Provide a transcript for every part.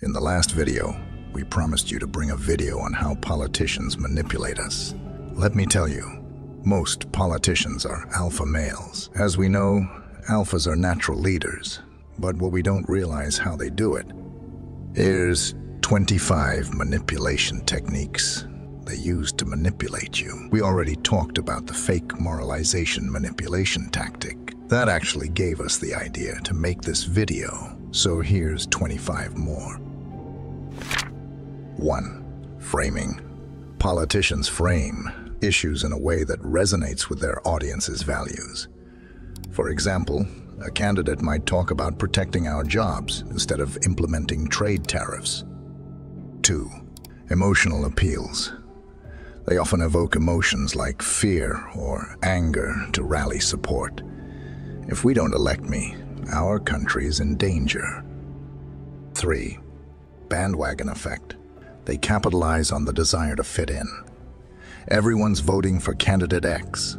In the last video, we promised you to bring a video on how politicians manipulate us. Let me tell you, most politicians are alpha males. As we know, alphas are natural leaders, but what we don't realize how they do it. Here's 25 manipulation techniques they use to manipulate you. We already talked about the fake moralization manipulation tactic. That actually gave us the idea to make this video, so here's 25 more. 1. Framing. Politicians frame issues in a way that resonates with their audience's values. For example, a candidate might talk about protecting our jobs instead of implementing trade tariffs. 2. Emotional appeals. They often evoke emotions like fear or anger to rally support. If we don't elect me, our country is in danger. 3. Bandwagon effect. They capitalize on the desire to fit in. Everyone's voting for candidate X,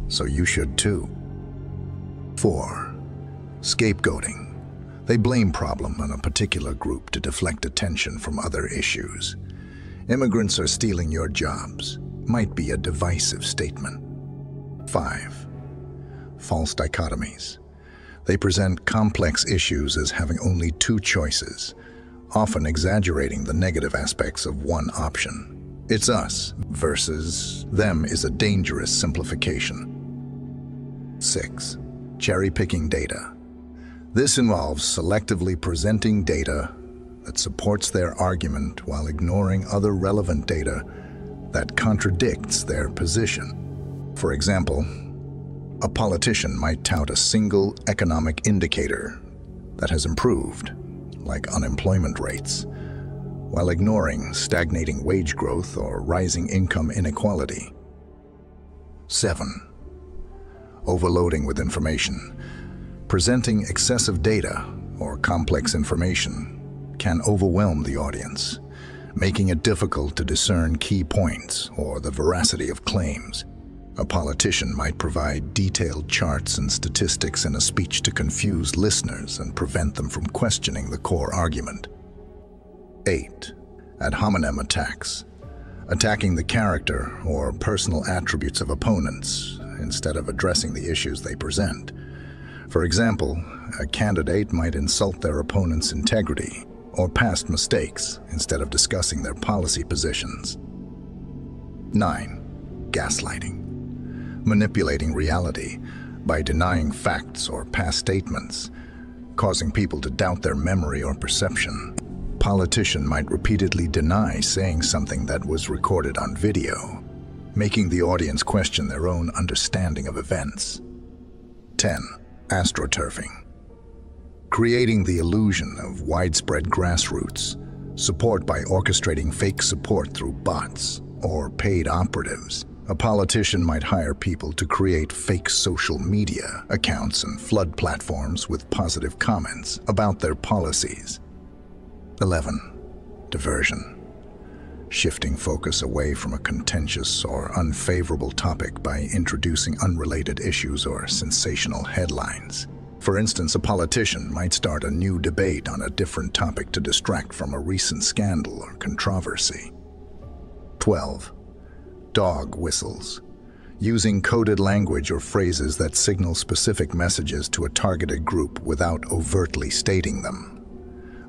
so you should too. 4. Scapegoating. They blame problem on a particular group to deflect attention from other issues. Immigrants are stealing your jobs might be a divisive statement. 5. False dichotomies. They present complex issues as having only two choices, often exaggerating the negative aspects of one option. It's us versus them is a dangerous simplification. 6. Cherry-picking data. This involves selectively presenting data that supports their argument while ignoring other relevant data that contradicts their position. For example, a politician might tout a single economic indicator that has improved, like unemployment rates, while ignoring stagnating wage growth or rising income inequality. 7. Overloading with information. Presenting excessive data or complex information can overwhelm the audience, making it difficult to discern key points or the veracity of claims. A politician might provide detailed charts and statistics in a speech to confuse listeners and prevent them from questioning the core argument. 8. Ad hominem attacks. Attacking the character or personal attributes of opponents instead of addressing the issues they present. For example, a candidate might insult their opponent's integrity or past mistakes instead of discussing their policy positions. 9. Gaslighting. Manipulating reality by denying facts or past statements, causing people to doubt their memory or perception. Politician might repeatedly deny saying something that was recorded on video, making the audience question their own understanding of events. 10. Astroturfing. Creating the illusion of widespread grassroots support by orchestrating fake support through bots or paid operatives. A politician might hire people to create fake social media accounts and flood platforms with positive comments about their policies. 11. Diversion. Shifting focus away from a contentious or unfavorable topic by introducing unrelated issues or sensational headlines. For instance, a politician might start a new debate on a different topic to distract from a recent scandal or controversy. 12. Dog whistles. Using coded language or phrases that signal specific messages to a targeted group without overtly stating them.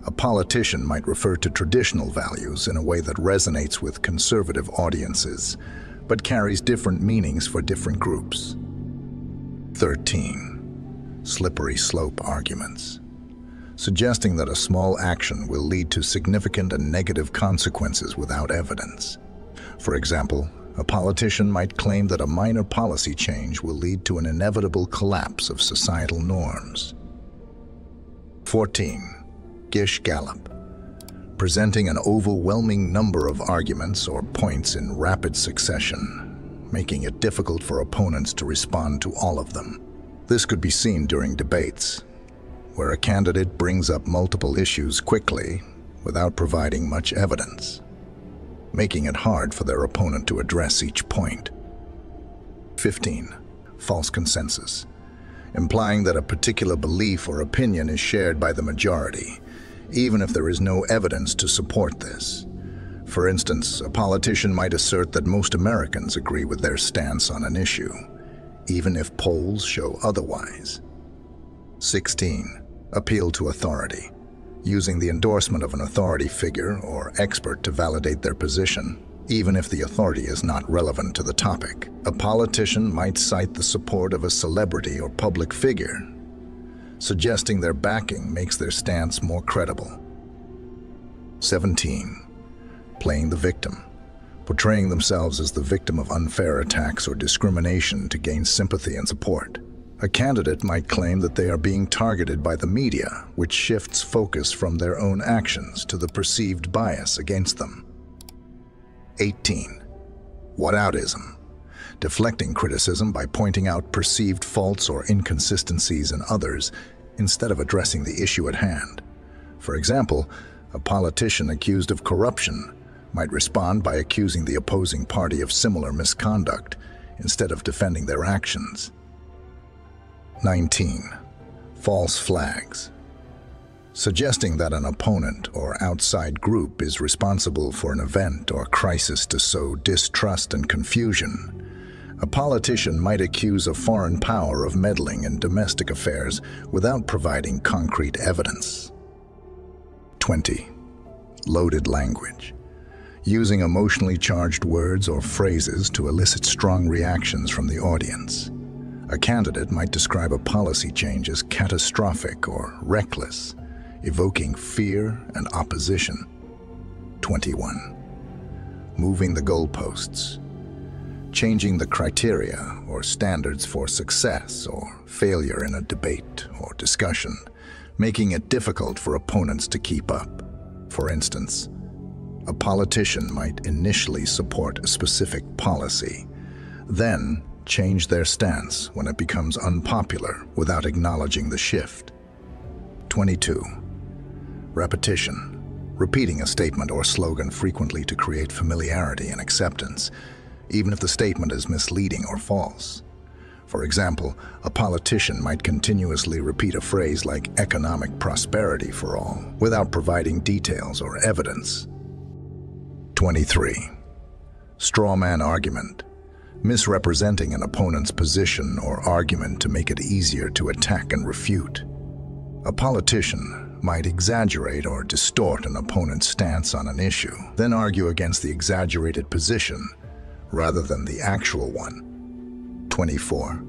A politician might refer to traditional values in a way that resonates with conservative audiences, but carries different meanings for different groups. 13. Slippery slope arguments. Suggesting that a small action will lead to significant and negative consequences without evidence. For example, a politician might claim that a minor policy change will lead to an inevitable collapse of societal norms. 14. Gish gallop. Presenting an overwhelming number of arguments or points in rapid succession, making it difficult for opponents to respond to all of them. This could be seen during debates, where a candidate brings up multiple issues quickly without providing much evidence, making it hard for their opponent to address each point. 15. False consensus. Implying that a particular belief or opinion is shared by the majority, even if there is no evidence to support this. For instance, a politician might assert that most Americans agree with their stance on an issue, even if polls show otherwise. 16. Appeal to authority. Using the endorsement of an authority figure or expert to validate their position, even if the authority is not relevant to the topic. A politician might cite the support of a celebrity or public figure, suggesting their backing makes their stance more credible. 17. Playing the victim. Portraying themselves as the victim of unfair attacks or discrimination to gain sympathy and support. A candidate might claim that they are being targeted by the media, which shifts focus from their own actions to the perceived bias against them. 18. Whataboutism. Deflecting criticism by pointing out perceived faults or inconsistencies in others instead of addressing the issue at hand. For example, a politician accused of corruption might respond by accusing the opposing party of similar misconduct instead of defending their actions. 19. False flags. Suggesting that an opponent or outside group is responsible for an event or crisis to sow distrust and confusion. A politician might accuse a foreign power of meddling in domestic affairs without providing concrete evidence. 20. Loaded language. Using emotionally charged words or phrases to elicit strong reactions from the audience. A candidate might describe a policy change as catastrophic or reckless, evoking fear and opposition. 21. Moving the goalposts. Changing the criteria or standards for success or failure in a debate or discussion, making it difficult for opponents to keep up. For instance, a politician might initially support a specific policy, then change their stance when it becomes unpopular without acknowledging the shift. 22. Repetition. Repeating a statement or slogan frequently to create familiarity and acceptance, even if the statement is misleading or false. For example, a politician might continuously repeat a phrase like economic prosperity for all without providing details or evidence. 23. Strawman argument. Misrepresenting an opponent's position or argument to make it easier to attack and refute. A politician might exaggerate or distort an opponent's stance on an issue, then argue against the exaggerated position rather than the actual one. 24.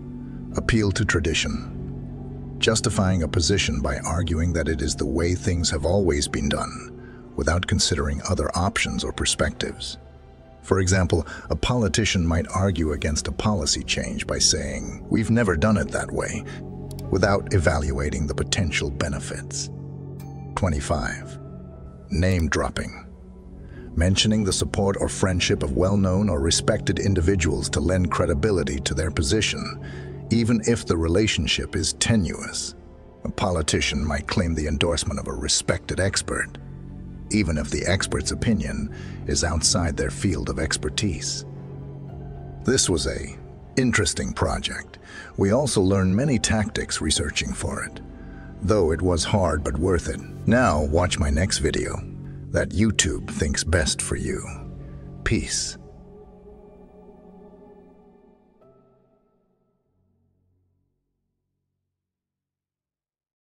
Appeal to tradition. Justifying a position by arguing that it is the way things have always been done, without considering other options or perspectives. For example, a politician might argue against a policy change by saying, "We've never done it that way," without evaluating the potential benefits. 25. Name dropping. Mentioning the support or friendship of well-known or respected individuals to lend credibility to their position, even if the relationship is tenuous. A politician might claim the endorsement of a respected expert, even if the expert's opinion is outside their field of expertise. This was an interesting project. We also learned many tactics researching for it, though it was hard but worth it. Now watch my next video that YouTube thinks best for you. Peace.